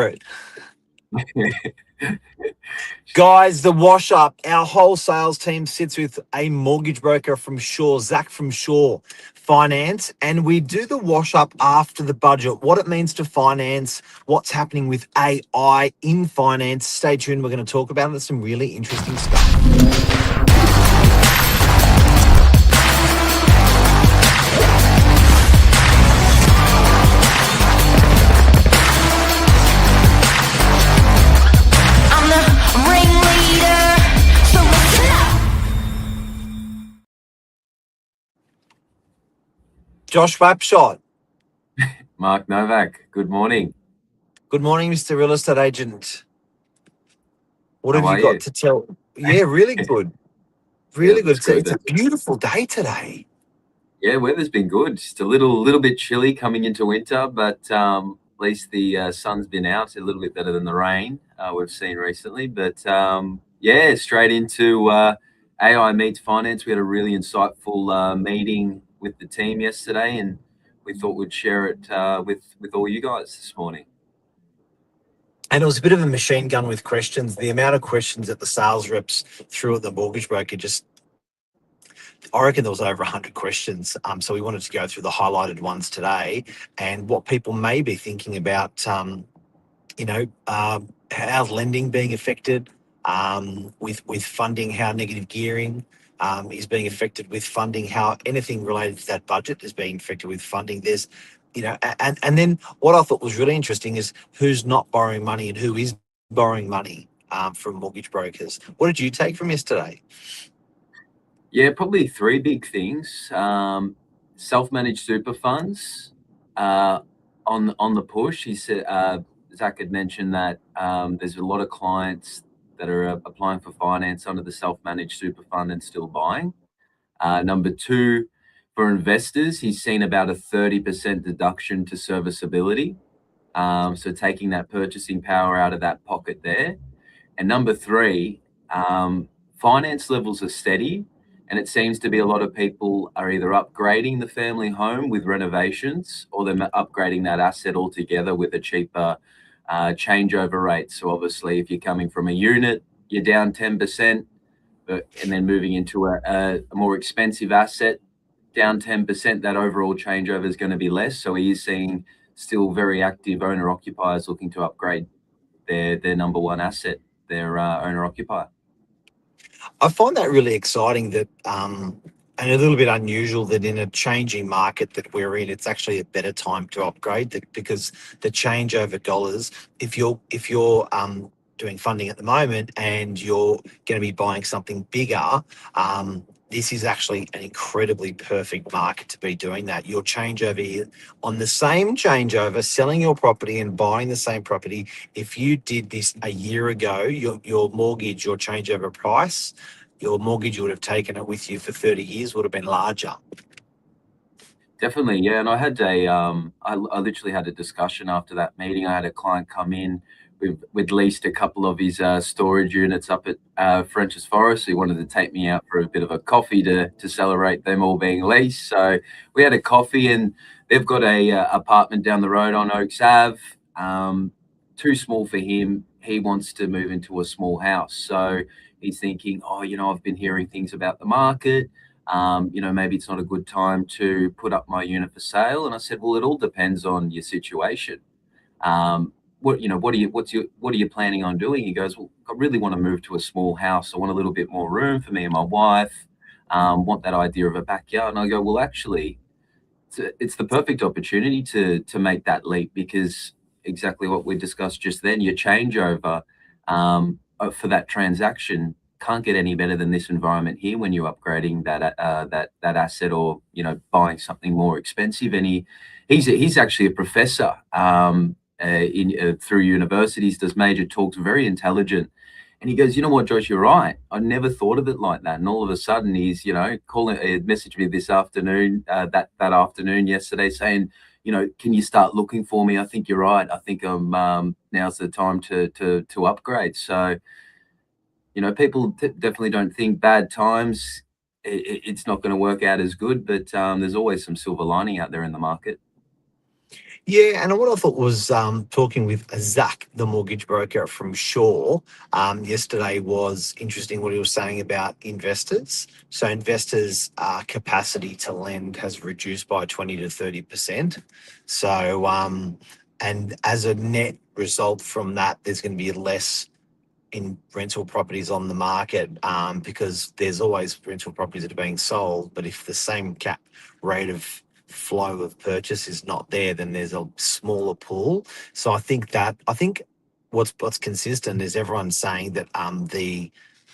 it. Guys, the wash up. Our whole sales team sits with a mortgage broker from Shaw, Zach from Shaw Finance, and we do the wash up after the budget, what it means to finance, what's happening with AI in finance. Stay tuned. We're going to talk about it. Some really interesting stuff. I'm the ringleader, so listen up. Josh Wapshot. Mark Novak, good morning. Good morning, Mr. Real Estate Agent. What How have are you got you? to tell? Yeah, really good. Really Yeah, good. that's good. It's a beautiful day today. Yeah, weather's been good. Just a little bit chilly coming into winter, but at least the sun's been out a little bit better than the rain we've seen recently. But yeah, straight into AI meets finance. We had a really insightful meeting with the team yesterday, and we thought we'd share it with all you guys this morning. And it was a bit of a machine gun with questions. The amount of questions that the sales reps threw at the mortgage broker I reckon there was over 100 questions. So we wanted to go through the highlighted ones today and what people may be thinking about, how's lending being affected with funding, how negative gearing is being affected with funding, how anything related to that budget is being affected with funding. There's, and then what I thought was really interesting is who's not borrowing money and who is borrowing money from mortgage brokers. What did you take from yesterday? Yeah, probably three big things. Self-managed super funds on the push. He said Zach had mentioned that there's a lot of clients that are applying for finance under the self-managed super fund and still buying. Number two, for investors, he's seen about a 30% deduction to serviceability. So taking that purchasing power out of that pocket there. And number three, finance levels are steady. And it seems to be a lot of people are either upgrading the family home with renovations or they're upgrading that asset altogether with a cheaper changeover rate. So obviously, if you're coming from a unit, you're down 10%, and then moving into a more expensive asset, down 10%, that overall changeover is going to be less. So he is seeing still very active owner occupiers looking to upgrade their number one asset, their owner occupier. I find that really exciting that, and a little bit unusual that in a changing market that we're in, it's actually a better time to upgrade because the changeover dollars, if you're doing funding at the moment and you're going to be buying something bigger, this is actually an incredibly perfect market to be doing that. Your changeover on the same changeover, selling your property and buying the same property. If you did this a year ago, your mortgage, your changeover price, your mortgage you would have taken it with you for 30 years would have been larger. Definitely, yeah. And I had I literally had a discussion after that meeting. I had a client come in. We'd leased a couple of his storage units up at French's Forest. He wanted to take me out for a bit of a coffee to celebrate them all being leased. So we had a coffee, and they've got a apartment down the road on Oaks Ave. Too small for him. He wants to move into a small house. So he's thinking, oh, I've been hearing things about the market. Maybe it's not a good time to put up my unit for sale. And I said, well, it all depends on your situation. What are you planning on doing? He goes, well, I really want to move to a small house. I want a little bit more room for me and my wife. Want that idea of a backyard. And I go, well, actually, it's the perfect opportunity to make that leap, because exactly what we discussed just then, your changeover for that transaction can't get any better than this environment here when you're upgrading that asset or buying something more expensive. And he's actually a professor through universities, does major talks, very intelligent. And he goes, you know what, Josh, you're right. I never thought of it like that. And all of a sudden, he's messaged me this afternoon, that afternoon yesterday, saying, can you start looking for me? I think you're right. I think now's the time to upgrade. So, people definitely don't think bad times, it's not going to work out as good, but there's always some silver lining out there in the market. Yeah, and what I thought was talking with Zach, the mortgage broker from Shaw, yesterday was interesting what he was saying about investors. So investors' capacity to lend has reduced by 20 to 30%. So, and as a net result from that, there's going to be less in rental properties on the market because there's always rental properties that are being sold. But if the same cap rate of flow of purchase is not there, then there's a smaller pool. So I think what's consistent is everyone saying that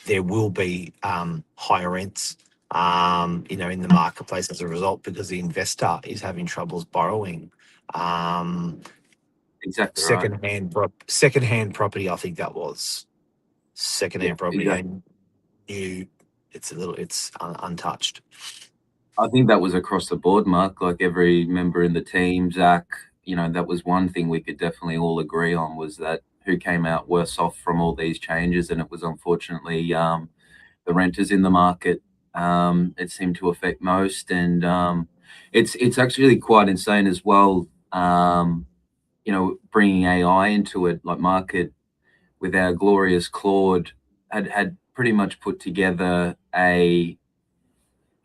there will be higher rents in the marketplace as a result because the investor is having troubles borrowing. Um, Exactly right. secondhand property, I think that was Yeah, secondhand property exactly. and new. It's untouched. I think that was across the board, Mark. Like every member in the team, Zach, that was one thing we could definitely all agree on was that who came out worse off from all these changes, and it was unfortunately the renters in the market. It seemed to affect most, and it's actually quite insane as well. Bringing AI into it, like market with our glorious Claude had pretty much put together a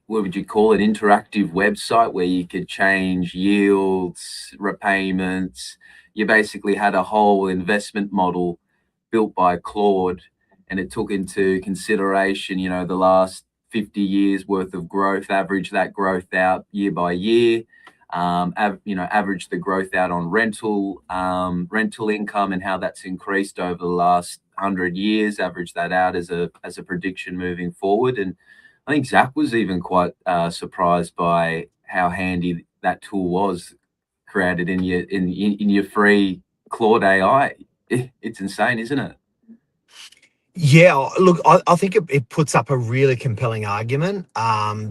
what would you call it, interactive website where you could change yields, repayments. You basically had a whole investment model built by Claude, and it took into consideration, the last 50 years worth of growth, average that growth out year by year, average the growth out on rental income and how that's increased over the last 100 years, average that out as a prediction moving forward. And I think Zach was even quite surprised by how handy that tool was created in your free Claude AI. It's insane, isn't it? Yeah, look, I think it puts up a really compelling argument.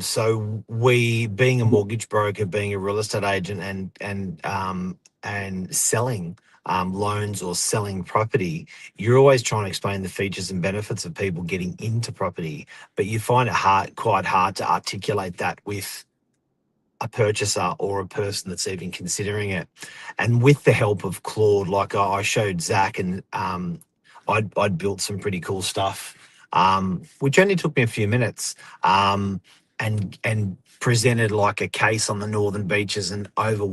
So we, being a mortgage broker, being a real estate agent, and selling loans or selling property, you're always trying to explain the features and benefits of people getting into property, but you find it quite hard to articulate that with a purchaser or a person that's even considering it. And with the help of Claude, like I showed Zach, and I'd built some pretty cool stuff, which only took me a few minutes, and presented like a case on the northern beaches and over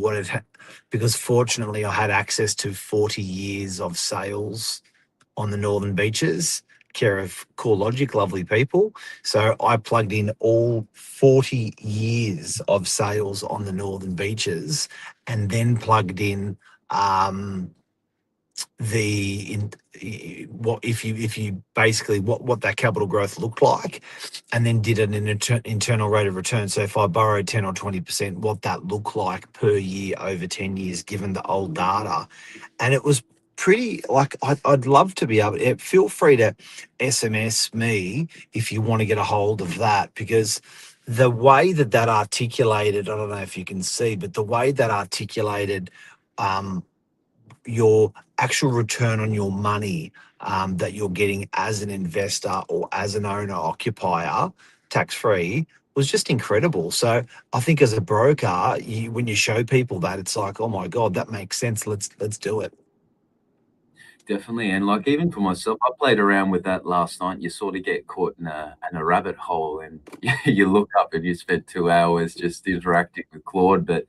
because fortunately I had access to 40 years of sales on the northern beaches, care of CoreLogic, lovely people. So I plugged in all 40 years of sales on the northern beaches, and then plugged in um, what if you basically what that capital growth looked like, and then did an internal rate of return. So if I borrowed 10 or 20%, what that looked like per year over 10 years, given the old data. And it was pretty, like, I'd love to be able to, feel free to SMS me if you want to get a hold of that, because the way that articulated, I don't know if you can see, but the way that articulated um, your actual return on your money that you're getting as an investor or as an owner occupier, tax free, was just incredible. So I think as a broker, when you show people that, it's like, oh my god, that makes sense. Let's do it. Definitely. And like even for myself, I played around with that last night. You sort of get caught in a rabbit hole, and you look up and you spend 2 hours just interacting with Claude. But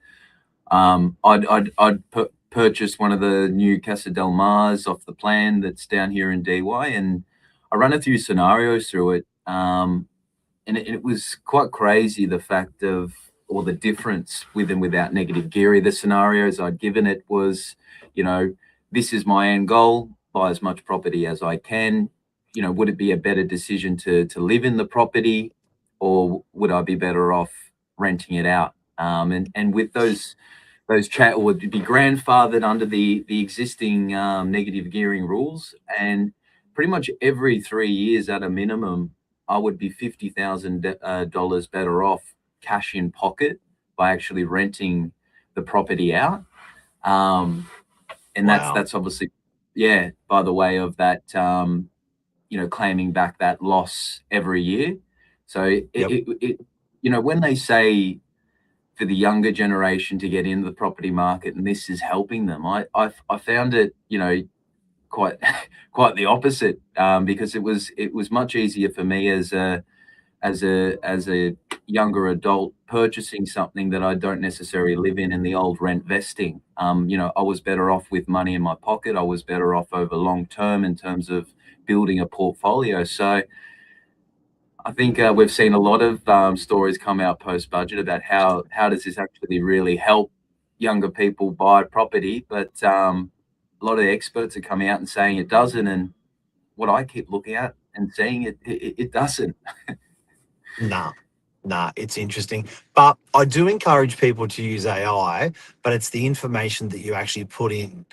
I'd purchase one of the new Casa del Mars off the plan that's down here in DY, and I ran a few scenarios through it. And it was quite crazy, the fact of or the difference with and without negative gearing. The scenarios I'd given it was, you know, this is my end goal: buy as much property as I can. Would it be a better decision to live in the property, or would I be better off renting it out? And with those chat would be grandfathered under the existing negative gearing rules, and pretty much every 3 years at a minimum, I would be $50,000 better off cash in pocket by actually renting the property out. Um, and that's Wow. that's obviously, yeah, by the way of that, claiming back that loss every year. So Yep. when they say for the younger generation to get into the property market, and this is helping them. I found it, you know, quite quite the opposite, because it was much easier for me as a younger adult purchasing something that I don't necessarily live in the old rent vesting. You know, I was better off with money in my pocket. I was better off over long term in terms of building a portfolio. So I think we've seen a lot of stories come out post budget about how does this actually really help younger people buy property, but a lot of the experts are coming out and saying it doesn't, and what I keep looking at and seeing it doesn't. Nah, it's interesting. But I do encourage people to use AI, but it's the information that you actually put in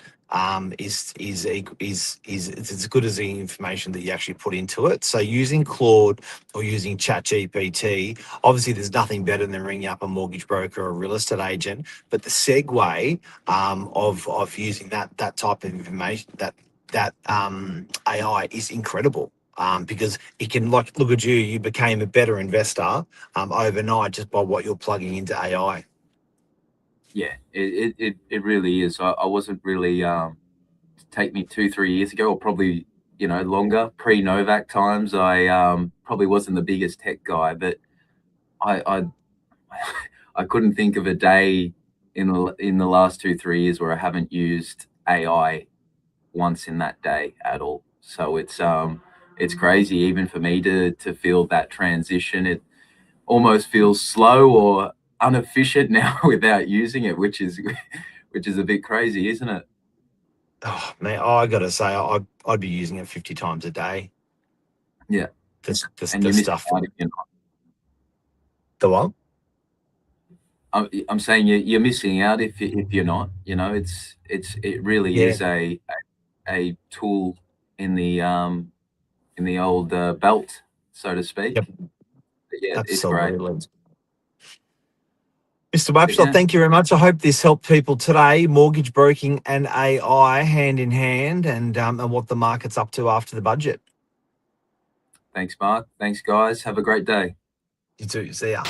is it's as good as the information that you actually put into it. So using Claude or using ChatGPT, obviously there's nothing better than ringing up a mortgage broker or a real estate agent. But the segue of using that type of information, that AI is incredible. Because it can, like, look at you, you became a better investor overnight just by what you're plugging into AI. Yeah, it really is. I wasn't really take me 2-3 years ago, or probably, you know, longer, pre-Novak times. I probably wasn't the biggest tech guy, but I I couldn't think of a day in the last 2-3 years where I haven't used AI once in that day at all. So it's crazy even for me to feel that transition. It almost feels slow or inefficient now without using it, which is a bit crazy, isn't it? Oh man, I got to say, I'd be using it 50 times a day. Yeah, The and you miss stuff. out if you're not. The what? I'm saying you're missing out if you're not. You know, it really Yeah, is a tool in the old belt, so to speak. yep, But yeah, it's great. absolutely. Mr. But Wapshott, yeah, thank you very much. I hope this helped people today. Mortgage broking and AI hand in hand, and what the market's up to after the budget. thanks, Mark. Thanks, guys. Have a great day. You too. See ya.